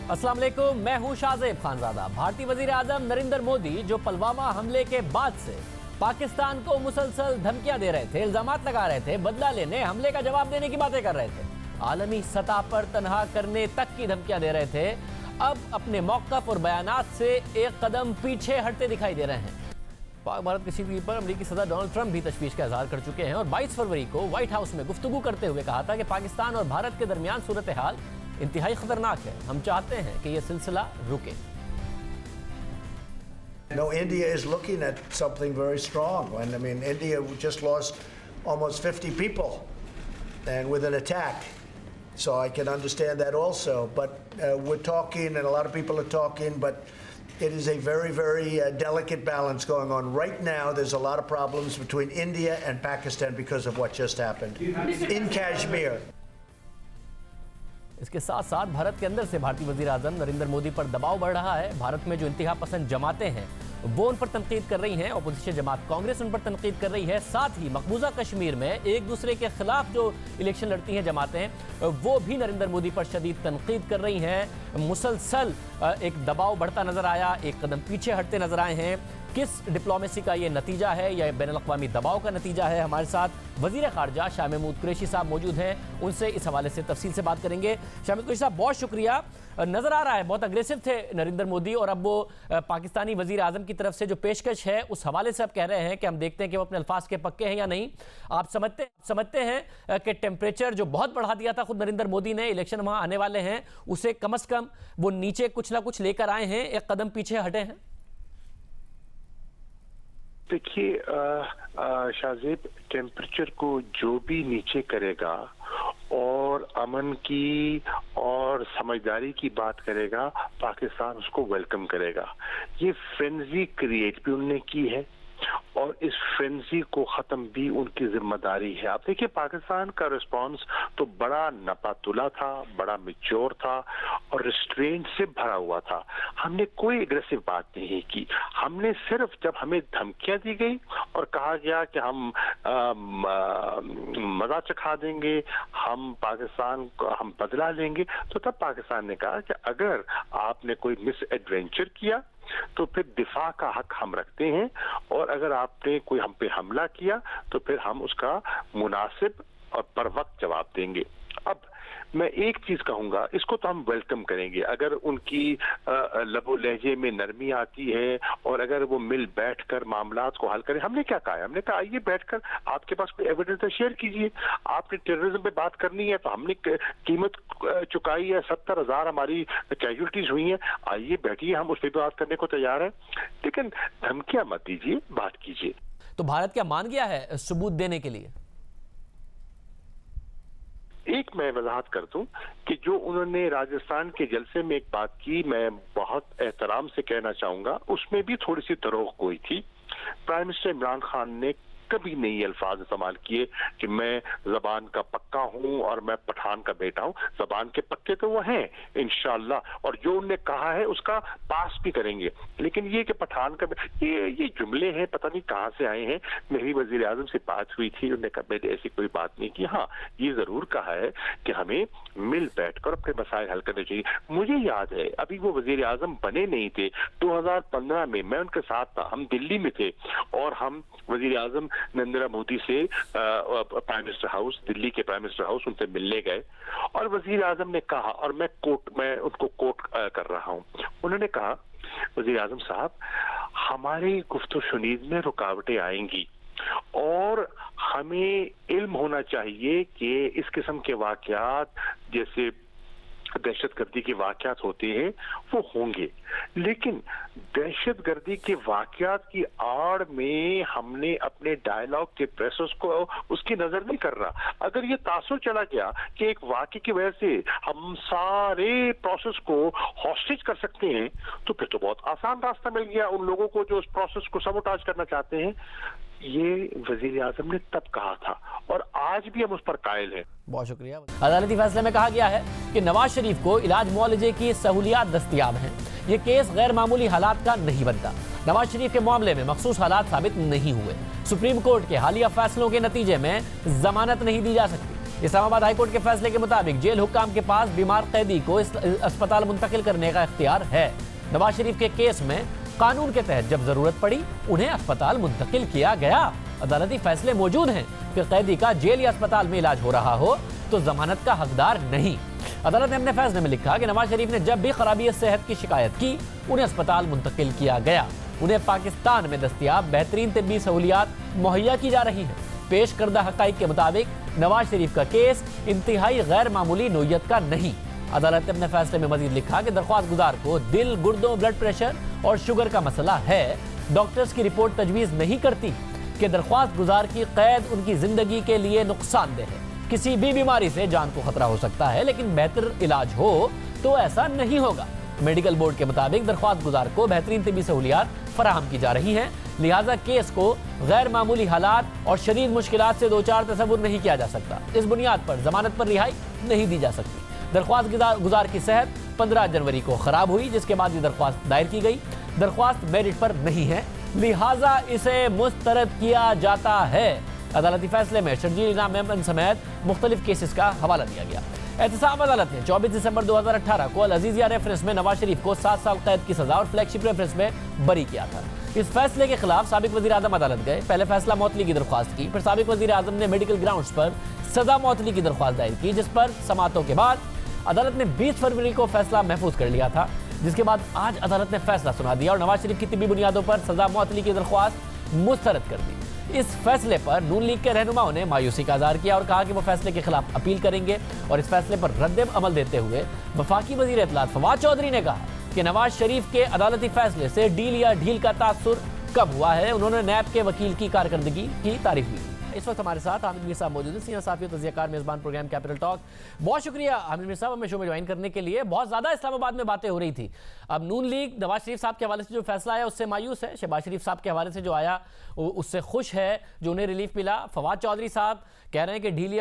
अस्सलाम वालेकुम, मैं हूं शाहजेब खानजादा। भारतीय वजीर आजम नरेंद्र मोदी जो पुलवामा हमले के बाद से पाकिस्तान को मुसलसल धमकियां दे रहे थे, इल्जामात लगा रहे थे, बदला लेने, हमले का जवाब देने की बातें कर रहे थे, आलमी सतह पर तनहा करने तक की धमकियां दे रहे थे, अब अपने मौक़िफ़ और बयानात से एक कदम पीछे हटते दिखाई दे रहे हैं। पाक भारत कशीदगी पर अमेरिकी सदर डोनाल्ड ट्रंप भी तशवीश का इजहार कर चुके हैं और 22 फरवरी को व्हाइट हाउस में गुफ्तगू करते हुए कहा था कि पाकिस्तान और भारत के दरमियान सूरत हाल इंतहाई खतरनाक है, हम चाहते हैं कि यह सिलसिला रुके। No, India is looking at something very strong. And I mean, India just lost almost 50 people and with an attack. So I can understand that also. But we're talking, and a lot of people are talking, but it is a very, very delicate balance going on. Right now, there's a lot of problems between India and Pakistan because of what just happened in Kashmir. इसके साथ साथ भारत के अंदर से भारतीय वज़ीर आज़म नरेंद्र मोदी पर दबाव बढ़ रहा है। भारत में जो इंतहा पसंद जमातें हैं वो उन पर तनकीद कर रही हैं, अपोजिशन जमात कांग्रेस उन पर तनकीद कर रही है। साथ ही मकबूजा कश्मीर में एक दूसरे के खिलाफ जो इलेक्शन लड़ती हैं जमातें वो भी नरेंद्र मोदी पर शदीद तनकीद कर रही हैं। मुसलसल एक दबाव बढ़ता नजर आया, एक कदम पीछे हटते नजर आए हैं। किस डिप्लोमेसी का ये नतीजा है या बैनुल-अक़वामी दबाव का नतीजा है? हमारे साथ वज़ीर ख़ारजा शाह महमूद कुरैशी साहब मौजूद हैं, उनसे इस हवाले से तफसील से बात करेंगे। शाह महमूद कुरैशी साहब, बहुत शुक्रिया। नज़र आ रहा है बहुत अग्रेसिव थे नरेंद्र मोदी और अब वो पाकिस्तानी वज़ीर आज़म की तरफ से जो पेशकश है उस हवाले से अब कह रहे हैं कि हम देखते हैं कि वो अपने अल्फाज के पक्के हैं या नहीं। आप समझते हैं कि टेम्परेचर जो बहुत बढ़ा दिया था खुद नरेंद्र मोदी ने, इलेक्शन वहाँ आने वाले हैं, उसे कम से कम वो नीचे कुछ ना कुछ लेकर आए हैं, एक कदम पीछे हटे हैं? देखिए शाहजेब, टेम्परेचर को जो भी नीचे करेगा और अमन की और समझदारी की बात करेगा, पाकिस्तान उसको वेलकम करेगा। ये फ्रेंजी क्रिएट भी उन्होंने की है और इस फ्रेंजी को खत्म भी उनकी जिम्मेदारी है। आप देखिए, पाकिस्तान का रिस्पांस तो बड़ा नपातुला था, बड़ा मैच्योर था और रिस्ट्रेंट से भरा हुआ था। हमने कोई एग्रेसिव बात नहीं की। हमने सिर्फ जब हमें धमकियां दी गई और कहा गया कि हम मजा चखा देंगे, हम पाकिस्तान को हम बदला लेंगे, तो तब पाकिस्तान ने कहा कि अगर आपने कोई मिस एडवेंचर किया तो फिर दिफा का हक हम रखते हैं और अगर आपने कोई हम पे हमला किया तो फिर हम उसका मुनासिब और पर वक्त जवाब देंगे। अब मैं एक चीज कहूंगा, इसको तो हम वेलकम करेंगे अगर उनकी लबो लहजे में नरमी आती है और अगर वो मिल बैठकर मामलात को हल करें। हमने क्या कहा है? हमने कहा आइए बैठकर, आपके पास कोई एविडेंस है शेयर कीजिए। आपने टेररिज्म पे बात करनी है तो हमने कीमत चुकाई है, 70,000 हमारी कैजुअलिटीज हुई हैं, आइए बैठिए, हम उस पर बात करने को तैयार हैं, लेकिन धमकियां मत दीजिए, बात कीजिए। तो भारत क्या मान गया है सबूत देने के लिए? एक मैं वजाहत कर दूं कि जो उन्होंने राजस्थान के जलसे में एक बात की, मैं बहुत एहतराम से कहना चाहूंगा, उसमें भी थोड़ी सी तरोह कोई थी। प्राइम मिनिस्टर इमरान खान ने कभी नहीं अल्फाज इस्तेमाल किए कि मैं जबान का पक्का हूं और मैं पठान का बेटा हूं। जबान के पक्के तो वो हैं इंशाअल्लाह, और जो उन्होंने कहा है उसका पास भी करेंगे, लेकिन ये कि पठान का ये जुमले हैं, पता नहीं कहां से आए हैं। मेरी वजीर आजम से बात हुई थी, उन्होंने कहा मैंने ऐसी कोई बात नहीं की। हाँ, ये जरूर कहा है कि हमें मिल बैठकर अपने मसाइल हल करने चाहिए। मुझे याद है अभी वो वजीर आजम बने नहीं थे, 2015 में मैं उनके साथ था, हम दिल्ली में थे और हम वजीर आजम नरेंद्र मोदी से प्राइम मिनिस्टर हाउस, दिल्ली के प्राइम मिनिस्टर हाउस, उनसे मिलने गए और वजीर आजम ने कहा, और मैं उनको कोट कर रहा हूं, उन्होंने कहा वजीर आजम साहब, हमारी गुफ्तगू शुनीद में रुकावटें आएंगी और हमें इल्म होना चाहिए कि इस किस्म के वाकयात जैसे दहशतगर्दी के वाकयात होते हैं वो होंगे, लेकिन दहशतगर्दी के वाकयात की आड़ में हमने अपने डायलॉग के प्रोसेस को उसकी नजर नहीं कर रहा। अगर ये तासुर चला गया कि एक वाकये की वजह से हम सारे प्रोसेस को हॉस्टेज कर सकते हैं, तो फिर तो बहुत आसान रास्ता मिल गया उन लोगों को जो उस प्रोसेस को सबोटाज करना चाहते हैं। ये वजीर आजम ने तब कहा था और आज भी हम उस पर कायल हैं। बहुत शुक्रिया। अदालती फैसले में कहा गया है कि नवाज शरीफ को इलाज मुआलजे की सहूलियात दस्तयाब हैं। ये केस गैर मामूली हालात का नहीं बनता। नवाज शरीफ के मामले में मखसूस हालात साबित नहीं हुए। सुप्रीम कोर्ट के हालिया फैसलों के नतीजे में जमानत नहीं दी जा सकती। इस्लामाबाद हाईकोर्ट के फैसले के मुताबिक जेल हुक्काम के पास बीमार कैदी को इस अस्पताल मुंतकिल करने का इख्तियार है। नवाज शरीफ के केस में कानून के तहत जब जरूरत पड़ी उन्हें अस्पताल मुंतकिल किया गया। अदालती फैसले मौजूद हैं कि कैदी का जेल या अस्पताल में इलाज हो रहा हो तो जमानत का हकदार नहीं। अदालत ने अपने फैसले में लिखा कि नवाज शरीफ ने जब भी खराबी सेहत की शिकायत की उन्हें अस्पताल मुंतकिल किया गया। उन्हें पाकिस्तान में दस्तयाब बेहतरीन तिब्बी सहूलियात मुहैया की जा रही हैं। पेश करदा हक़ाइक़ के मुताबिक नवाज शरीफ का केस इंतहाई गैर मामूली नोयत का नहीं। अदालत ने अपने फैसले में मजीद लिखा कि दरख्वास्त गुजार को दिल, गुर्दों, ब्लड प्रेशर और शुगर का मसला है। डॉक्टर्स की रिपोर्ट तजवीज़ नहीं करती कि दरख्वास्त गुजार की कैद उनकी जिंदगी के लिए नुकसानदेह है। किसी भी बीमारी से जान को खतरा हो सकता है, लेकिन बेहतर इलाज हो तो ऐसा नहीं होगा। मेडिकल बोर्ड के मुताबिक दरख्वास्त गुजार को बेहतरीन तिब्बी सहूलियात फराहम की जा रही हैं, लिहाजा केस को गैर मामूली हालात और शदीद मुश्किलात से दो चार तसव्वुर नहीं किया जा सकता। इस बुनियाद पर जमानत पर रिहाई नहीं दी जा सकती। दरख्वास्त गुजार की सेहत 15 जनवरी को खराब हुई, जिसके बाद ये दरख्वास्त दायर की गई। दरख्वास्त मेरिट पर नहीं है, लिहाजा इसे मुस्तरद किया जाता है। अदालती फैसले में शर्जील इनाम मेमन समेत मुख्तलिफ केसेस का हवाला दिया गया। एहतसाब अदालत ने 24 दिसंबर 2018 को अल अजीजिया रेफरेंस में नवाज शरीफ को 7 साल कैद की सजा और फ्लैगशिप रेफरेंस में बरी किया था। इस फैसले के खिलाफ साबिक वजीर आजम अदालत गए। पहले फैसला मौतली की दरख्वास्त की, फिर साबिक वजीर आजम ने मेडिकल ग्राउंड्स पर सजा मौतली की दरख्वास्त दायर की, जिस पर समातों के बाद अदालत ने 20 फरवरी को फैसला महफूज कर लिया था, जिसके बाद आज अदालत ने फैसला सुना दिया और नवाज शरीफ की तिब्बी बुनियादों पर सजा मौतली की दरख्वास्त मुस्तरद कर दी। इस फैसले पर नून लीग के रहनुमाओं ने मायूसी का इज़हार किया और कहा कि वो फैसले के खिलाफ अपील करेंगे। और इस फैसले पर रद्द अमल देते हुए वफाकी वजीर इत्तलात फवाद चौधरी ने कहा कि नवाज शरीफ के अदालती फैसले से डील या ढील का तासुर कब हुआ है। उन्होंने नैब के वकील की कारकर्दगी की तारीफ की। इस वक्त हमारे साथ हामिद मीर साहब मौजूद हैं, सीनियर साफी तज़कियाकार मेज़बान प्रोग्राम कैपिटल टॉक। बहुत शुक्रिया हामिद मीर साहब हमें शो में ज्वाइन करने के लिए। बहुत ज़्यादा इस्लामाबाद में बातें हो रही थी। अब नून लीग नवाज शरीफ साहब के हवाले से जो फैसला आया उससे मायूस है, शहबाज शरीफ साहब के हवाले से जो आया उससे खुश है, जो उन्हें रिलीफ मिला। फवाद चौधरी साहब कह रहे हैं कि डील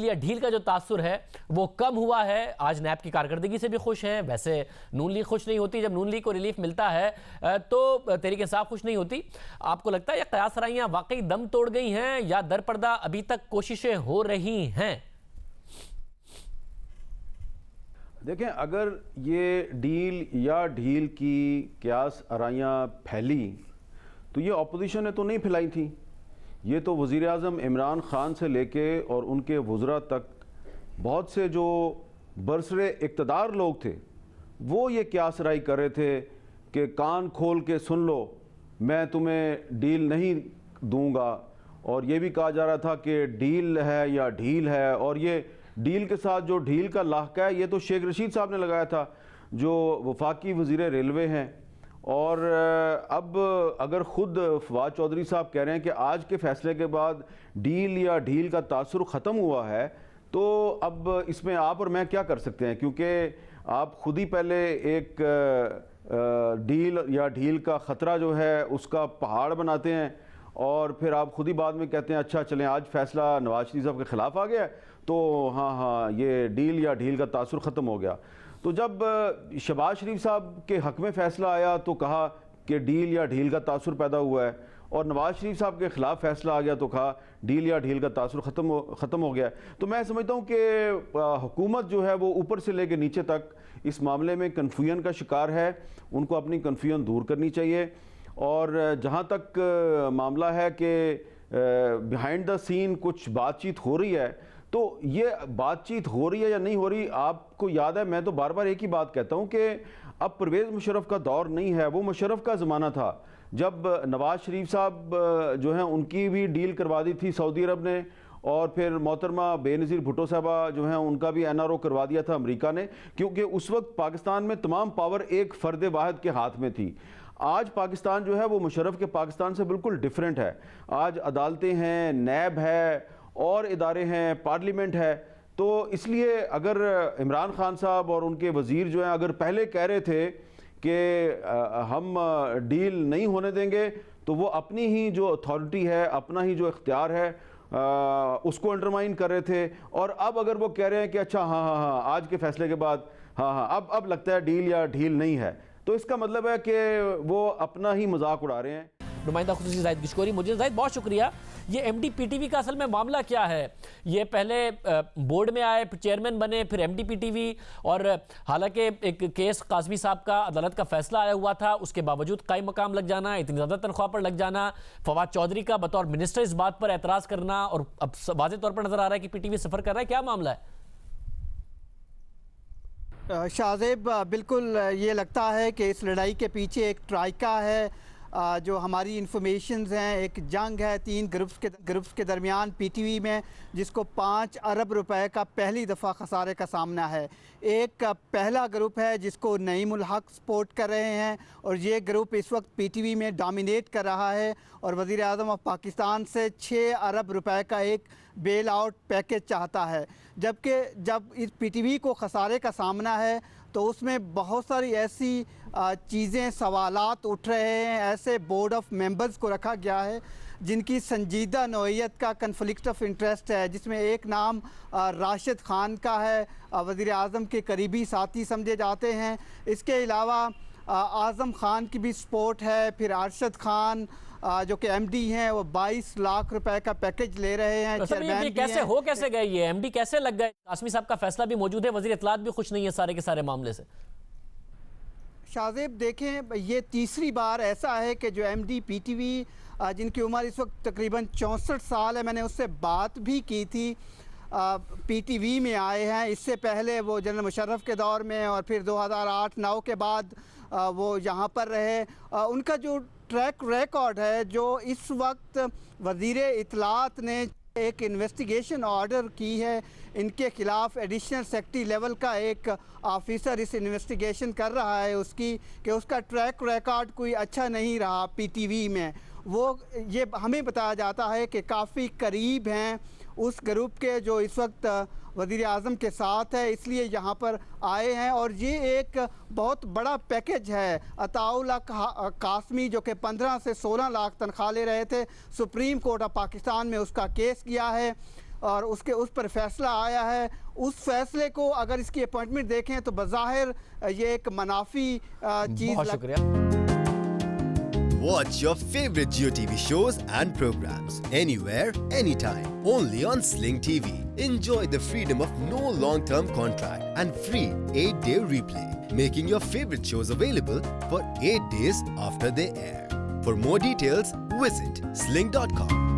या ढील का जो तासुर है वो कम हुआ है। आज नैब की कारकर्दगी से भी खुश हैं। वैसे नून लीग खुश नहीं होती, जब नून लीग को रिलीफ मिलता है तो तहरीक इंसाफ खुश नहीं होती। आपको लगता है ये कयास राइयां वाकई दम तोड़ गई हैं या दरपर्दा अभी तक कोशिशें हो रही हैं? देखें, अगर ये डील या ढील की कयास आराइयाँ फैली तो ये अपोजिशन ने तो नहीं फैलाई थी। ये तो वज़ीर आज़म इमरान ख़ान से लेके और उनके वज़रा तक बहुत से जो बरसरे इक़्तिदार लोग थे वो ये कयास राई कर रहे थे कि कान खोल के सुन लो, मैं तुम्हें डील नहीं दूंगा। और ये भी कहा जा रहा था कि डील है या ढील है, और ये डील के साथ जो ढील का लाहका है ये तो शेख रशीद साहब ने लगाया था जो वफाकी वज़ीर रेलवे हैं। और अब अगर ख़ुद फवाद चौधरी साहब कह रहे हैं कि आज के फ़ैसले के बाद डील या ढील का तासुर ख़त्म हुआ है, तो अब इसमें आप और मैं क्या कर सकते हैं? क्योंकि आप ख़ुद ही पहले एक डील या ढील का ख़तरा जो है उसका पहाड़ बनाते हैं और फिर आप खुद ही बाद में कहते हैं अच्छा चलें आज फैसला नवाज शरीफ साहब के ख़िलाफ़ आ गया तो हाँ ये डील या ढील का तासुर ख़त्म हो गया। तो जब शहबाज शरीफ साहब के हक़ में फ़ैसला आया तो कहा कि डील या ढील का तासुर पैदा हुआ है, और नवाज शरीफ साहब के ख़िलाफ़ फ़ैसला आ गया तो कहा डील या ढील का तासुर ख़त्म हो गया। तो मैं समझता हूँ कि हुकूमत जो है वो ऊपर से लेकर नीचे तक इस मामले में कन्फ्यूजन का शिकार है। उनको अपनी कन्फ्यूजन दूर करनी चाहिए। और जहाँ तक मामला है कि बिहाइंड द सीन कुछ बातचीत हो रही है, तो ये बातचीत हो रही है या नहीं हो रही, आपको याद है मैं तो बार बार एक ही बात कहता हूँ कि अब परवेज़ मुशर्रफ का दौर नहीं है, वो मुशर्रफ का ज़माना था जब नवाज शरीफ साहब जो हैं उनकी भी डील करवा दी थी सऊदी अरब ने, और फिर मोहतरमा बेनज़ीर भुट्टो साहबा जो हैं उनका भी NRO करवा दिया था अमेरिका ने, क्योंकि उस वक्त पाकिस्तान में तमाम पावर एक फ़र्द वाहिद के हाथ में थी। आज पाकिस्तान जो है वो मुशर्रफ के पाकिस्तान से बिल्कुल डिफरेंट है। आज अदालतें हैं, नैब है और इदारे हैं, पार्लियामेंट है। तो इसलिए अगर इमरान खान साहब और उनके वज़ीर जो हैं अगर पहले कह रहे थे कि हम डील नहीं होने देंगे, तो वो अपनी ही जो अथॉरिटी है, अपना ही जो इख्तियार है उसको अंडरमाइन कर रहे थे। और अब अगर वो कह रहे हैं कि अच्छा हाँ आज के फैसले के बाद हाँ अब लगता है डील या ढील नहीं है, तो इसका मतलब है कि वो अपना ही मजाक उड़ा रहे हैं। نمائندہ خصوصی زاہد گشکوری موجود. زاہد بہت شکریہ. یہ M D P T V کا اصل میں معاملہ کیا ہے؟ یہ پہلے بورڈ میں آئے، پھر چیئرمین بنے، پھر M D P T V, اور حالانکہ ایک کیس قاسمی صاحب کا عدالت کا فیصلہ آیا ہوا تھا، اس کے باوجود قائم مقام لگ جانا، اتنی زیادہ تنخواہ پر لگ جانا، فواد چودھری کا بطور منسٹر اس بات پر اعتراض کرنا، اور اب واضح طور پر نظر آ رہا ہے کہ پی ٹی وی سفر کر رہا ہے. کیا معاملہ ہے؟ شاہزیب، بالکل یہ لگتا ہے کہ اس لڑائی کے پیچھے ایک ٹرائکا ہے. جو ہماری انفارمیشنز ہیں، ایک جنگ ہے 3 گروپس کے درمیان پی ٹی وی میں، جس کو 5 ارب روپے کا پہلی دفعہ خسارے کا سامنا ہے. ایک پہلا گروپ ہے جس کو نعیم الحق سپورٹ کر رہے ہیں، اور یہ گروپ اس وقت پی ٹی وی میں ڈومینیٹ کر رہا ہے اور وزیر اعظم آف پاکستان سے 6 ارب روپے کا ایک بیل آؤٹ پیکیج چاہتا ہے. جبکہ جب اس پی ٹی وی کو خسارے کا سامنا ہے تو اس میں بہت ساری ایسی چیزیں، سوالات اٹھ رہے ہیں. ایسے بورڈ آف ممبرز کو رکھا گیا ہے جن کی سنجیدہ نوعیت کا کنفلکٹ آف انٹرسٹ ہے، جس میں ایک نام راشد خان کا ہے، وزیر اعظم کے قریبی ساتھی سمجھے جاتے ہیں. اس کے علاوہ اعظم خان کی بھی سپورٹ ہے. پھر ارشد خان جو کہ ایم ڈی ہیں، وہ 22 لاکھ روپے کا پیکیج لے رہے ہیں. یہ کیسے ہو کیسے گئے؟ یہ ایم ڈی کیسے لگ گئے؟ قاسمی صاحب کا فیصلہ بھی موجود ہے، وزیر اطلاعات بھی خوش نہیں ہے سارے کے سارے معاملے سے. شاہزیب دیکھیں، یہ تیسری بار ایسا ہے کہ جو M D P T V, جن کی عمر اس وقت تقریباً 64 سال ہے، میں نے اس سے بات بھی کی تھی، پی ٹی وی میں آئے ہیں. اس سے پہلے وہ جنرل مشرف کے دور میں، اور پھر 2008-9 کے بعد وہ یہاں پر رہے. ان کا جو ٹریک ریکارڈ ہے، جو اس وقت وزیر اطلاعات نے ایک انویسٹیگیشن آرڈر کی ہے ان کے خلاف، ایڈیشنل سیکرٹری لیول کا ایک آفیسر اس انویسٹیگیشن کر رہا ہے اس کی، کہ اس کا ٹریک ریکارڈ کوئی اچھا نہیں رہا پی ٹی وی میں. وہ یہ ہمیں بتایا جاتا ہے کہ کافی قریب ہیں اس گروپ کے جو اس وقت وزیر اعظم کے ساتھ ہے، اس لیے یہاں پر آئے ہیں. اور یہ ایک بہت بڑا پیکیج ہے. عطاء اللہ قاسمی جو کہ 15 سے 16 لاکھ تنخواہ لے رہے تھے، سپریم کورٹ آف پاکستان میں اس کا کیس کیا ہے اور اس پر فیصلہ آیا ہے. اس فیصلے کو اگر اس کی اپوائنٹمنٹ دیکھیں تو بظاہر یہ ایک منافی چیز. بہت شکریہ. Watch your favorite Jio TV shows and programs anywhere, anytime. Only on Sling TV. Enjoy the freedom of no long-term contract and free 8-day replay, making your favorite shows available for 8 days after they air. For more details, visit sling.com.